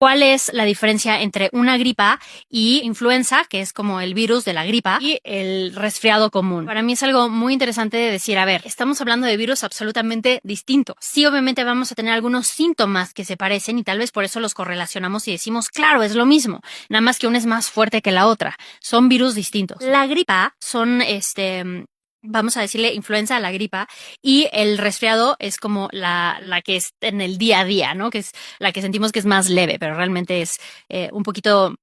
¿Cuál es la diferencia entre una gripa y influenza, que es como el virus de la gripa, y el resfriado común? Para mí es algo muy interesante de decir, a ver, estamos hablando de virus absolutamente distintos. Sí, obviamente vamos a tener algunos síntomas que se parecen y tal vez por eso los correlacionamos y decimos, claro, es lo mismo, nada más que una es más fuerte que la otra. Son virus distintos. La gripa son vamos a decirle influenza a la gripa, y el resfriado es como la que es en el día a día, ¿no? Que es la que sentimos que es más leve, pero realmente es un poquito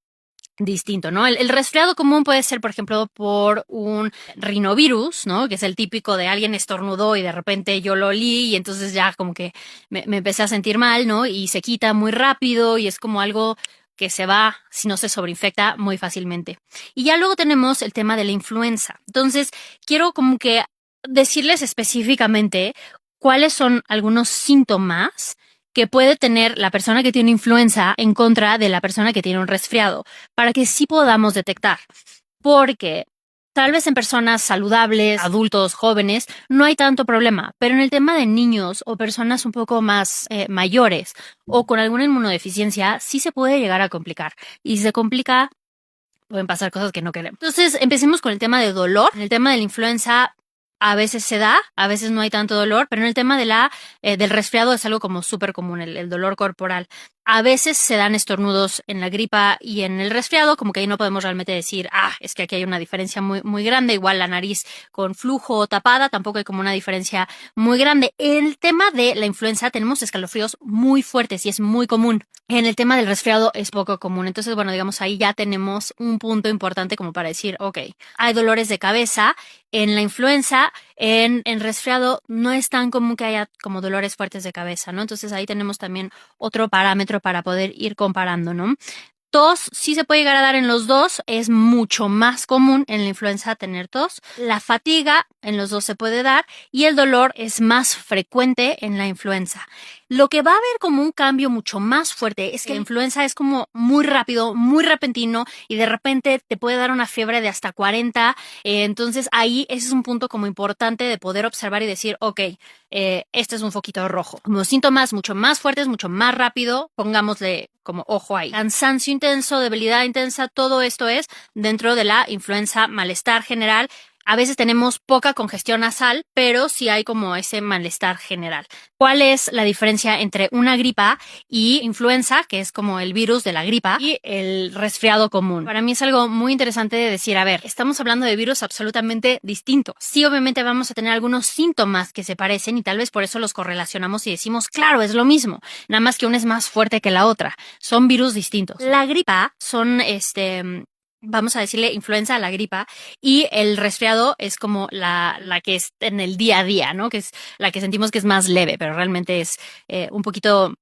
distinto, ¿no? El resfriado común puede ser, por ejemplo, por un rinovirus, ¿no? Que es el típico de alguien estornudó y de repente yo lo olí y entonces ya como que me empecé a sentir mal, ¿no? Y se quita muy rápido y es como algo que se va, si no se sobreinfecta, muy fácilmente. Y ya luego tenemos el tema de la influenza. Entonces, quiero como que decirles específicamente cuáles son algunos síntomas que puede tener la persona que tiene influenza en contra de la persona que tiene un resfriado, para que sí podamos detectar. Porque tal vez en personas saludables, adultos, jóvenes, no hay tanto problema, pero en el tema de niños o personas un poco más mayores o con alguna inmunodeficiencia, sí se puede llegar a complicar. Y si se complica, pueden pasar cosas que no queremos. Entonces, empecemos con el tema de dolor. En el tema de la influenza, a veces se da, a veces no hay tanto dolor, pero en el tema de del resfriado es algo como súper común, el dolor corporal. A veces se dan estornudos en la gripa y en el resfriado, como que ahí no podemos realmente decir, es que aquí hay una diferencia muy, muy grande, igual la nariz con flujo o tapada, tampoco hay como una diferencia muy grande. En el tema de la influenza tenemos escalofríos muy fuertes y es muy común. En el tema del resfriado es poco común. Entonces, bueno, digamos, ahí ya tenemos un punto importante como para decir, ok, hay dolores de cabeza. En la influenza, en resfriado, no es tan común que haya como dolores fuertes de cabeza, ¿no? Entonces ahí tenemos también otro parámetro para poder ir comparando, ¿no? Tos sí se puede llegar a dar en los dos, es mucho más común en la influenza tener tos. La fatiga en los dos se puede dar y el dolor es más frecuente en la influenza. Lo que va a haber como un cambio mucho más fuerte es que la influenza es como muy rápido, muy repentino y de repente te puede dar una fiebre de hasta 40. Entonces ahí ese es un punto como importante de poder observar y decir, ok, este es un foquito rojo. Como síntomas mucho más fuertes, mucho más rápido, pongámosle como ojo ahí. Cansancio intenso, debilidad intensa, todo esto es dentro de la influenza, malestar general. A veces tenemos poca congestión nasal, pero sí hay como ese malestar general. ¿Cuál es la diferencia entre una gripa y influenza, que es como el virus de la gripa, y el resfriado común? Para mí es algo muy interesante de decir, a ver, estamos hablando de virus absolutamente distintos. Sí, obviamente vamos a tener algunos síntomas que se parecen y tal vez por eso los correlacionamos y decimos, claro, es lo mismo, nada más que una es más fuerte que la otra. Son virus distintos. La gripa son vamos a decirle influenza a la gripa, y el resfriado es como la que es en el día a día, ¿no? Que es la que sentimos que es más leve, pero realmente es un poquito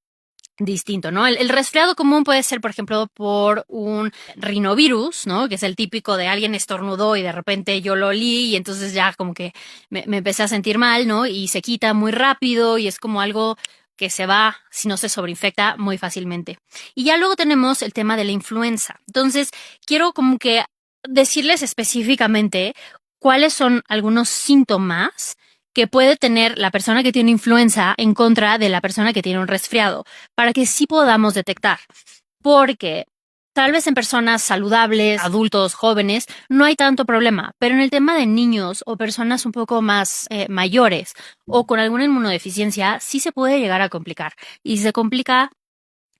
distinto, ¿no? El resfriado común puede ser, por ejemplo, por un rinovirus, ¿no? Que es el típico de alguien estornudó y de repente yo lo olí y entonces ya como que me empecé a sentir mal, ¿no? Y se quita muy rápido y es como algo que se va, si no se sobreinfecta, muy fácilmente. Y ya luego tenemos el tema de la influenza. Entonces, quiero como que decirles específicamente cuáles son algunos síntomas que puede tener la persona que tiene influenza en contra de la persona que tiene un resfriado, para que sí podamos detectar. Porque tal vez en personas saludables, adultos, jóvenes, no hay tanto problema, pero en el tema de niños o personas un poco más mayores o con alguna inmunodeficiencia, sí se puede llegar a complicar. Y si se complica,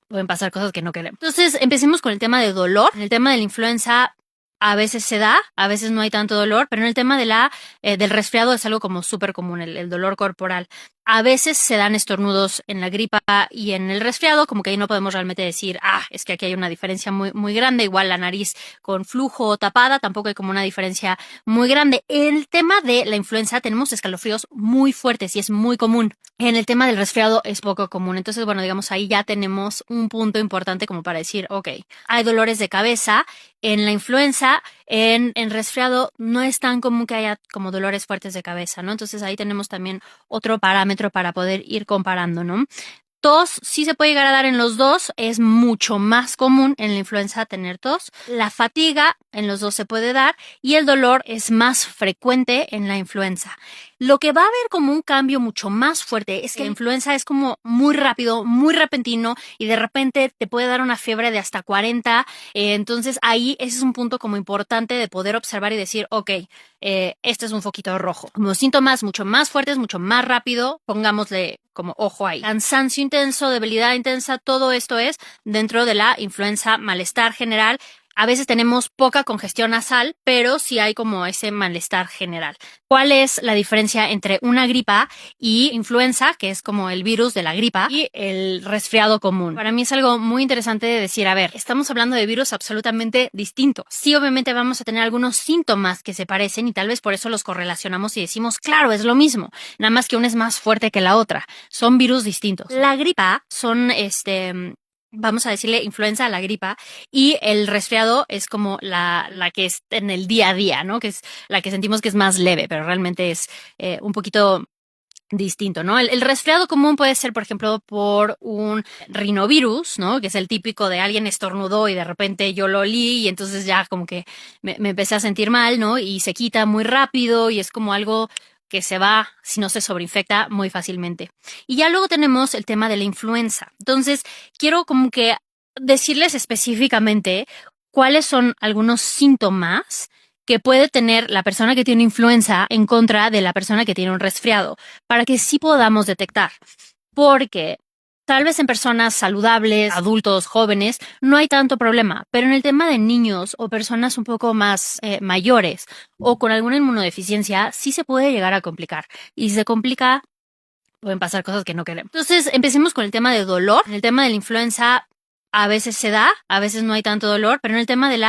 pueden pasar cosas que no queremos. Entonces, empecemos con el tema de dolor. En el tema de la influenza, a veces se da, a veces no hay tanto dolor, pero en el tema de del resfriado es algo como súper común, el dolor corporal. A veces se dan estornudos en la gripa y en el resfriado, como que ahí no podemos realmente decir, es que aquí hay una diferencia muy, muy grande, igual la nariz con flujo o tapada, tampoco hay como una diferencia muy grande. En el tema de la influenza tenemos escalofríos muy fuertes y es muy común. En el tema del resfriado es poco común. Entonces, bueno, digamos, ahí ya tenemos un punto importante como para decir, ok, hay dolores de cabeza. En la influenza, en resfriado, no es tan común que haya como dolores fuertes de cabeza, ¿no? Entonces ahí tenemos también otro parámetro para poder ir comparando, ¿no? Tos sí se puede llegar a dar en los dos, es mucho más común en la influenza tener tos. La fatiga en los dos se puede dar y el dolor es más frecuente en la influenza. Lo que va a haber como un cambio mucho más fuerte es que la influenza es como muy rápido, muy repentino y de repente te puede dar una fiebre de hasta 40. Entonces ahí ese es un punto como importante de poder observar y decir, ok, este es un foquito rojo. Como síntomas mucho más fuertes, mucho más rápido, pongámosle como ojo ahí. Cansancio intenso, debilidad intensa, todo esto es dentro de la influenza, malestar general. A veces tenemos poca congestión nasal, pero sí hay como ese malestar general. ¿Cuál es la diferencia entre una gripa y influenza, que es como el virus de la gripa, y el resfriado común? Para mí es algo muy interesante de decir, a ver, estamos hablando de virus absolutamente distintos. Sí, obviamente vamos a tener algunos síntomas que se parecen y tal vez por eso los correlacionamos y decimos, claro, es lo mismo, nada más que una es más fuerte que la otra. Son virus distintos. La gripa son, vamos a decirle influenza a la gripa y el resfriado es como la que es en el día a día, ¿no? Que es la que sentimos que es más leve, pero realmente es un poquito distinto, ¿no? El resfriado común puede ser, por ejemplo, por un rinovirus, ¿no? Que es el típico de alguien estornudó y de repente yo lo olí y entonces ya como que me empecé a sentir mal, ¿no? Y se quita muy rápido y es como algo que se va, si no se sobreinfecta, muy fácilmente. Y ya luego tenemos el tema de la influenza. Entonces, quiero como que decirles específicamente cuáles son algunos síntomas que puede tener la persona que tiene influenza en contra de la persona que tiene un resfriado, para que sí podamos detectar. Porque tal vez en personas saludables, adultos, jóvenes, no hay tanto problema, pero en el tema de niños o personas un poco más mayores o con alguna inmunodeficiencia, sí se puede llegar a complicar. Y si se complica, pueden pasar cosas que no queremos. Entonces, empecemos con el tema de dolor. En el tema de la influenza, a veces se da, a veces no hay tanto dolor, pero en el tema de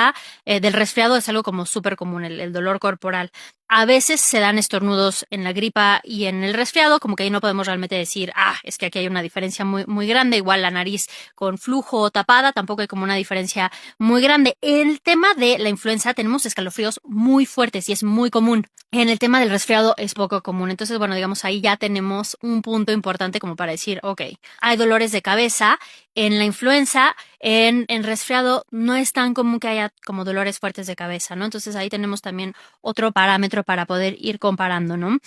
del resfriado es algo como súper común, el dolor corporal. A veces se dan estornudos en la gripa y en el resfriado, como que ahí no podemos realmente decir, es que aquí hay una diferencia muy, muy grande. Igual la nariz con flujo o tapada, tampoco hay como una diferencia muy grande. En el tema de la influenza tenemos escalofríos muy fuertes y es muy común. En el tema del resfriado es poco común. Entonces, bueno, digamos, ahí ya tenemos un punto importante como para decir, ok, hay dolores de cabeza. En la influenza, en resfriado, no es tan común que haya como dolores fuertes de cabeza, ¿no? Entonces ahí tenemos también otro parámetro para poder ir comparando, ¿no?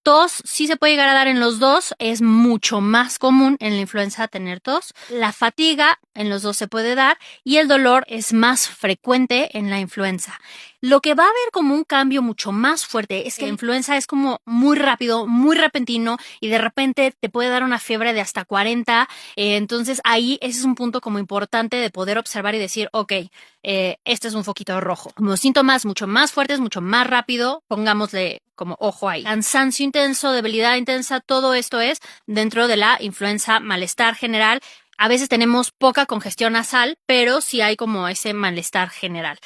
Tos sí se puede llegar a dar en los dos, es mucho más común en la influenza tener tos. La fatiga en los dos se puede dar y el dolor es más frecuente en la influenza. Lo que va a haber como un cambio mucho más fuerte es que la influenza es como muy rápido, muy repentino y de repente te puede dar una fiebre de hasta 40. Entonces ahí ese es un punto como importante de poder observar y decir, ok, este es un foquito rojo. Como síntomas mucho más fuertes, mucho más rápido, pongámosle como ojo ahí. Cansancio intenso, debilidad intensa, todo esto es dentro de la influenza, malestar general. A veces tenemos poca congestión nasal, pero sí hay como ese malestar general.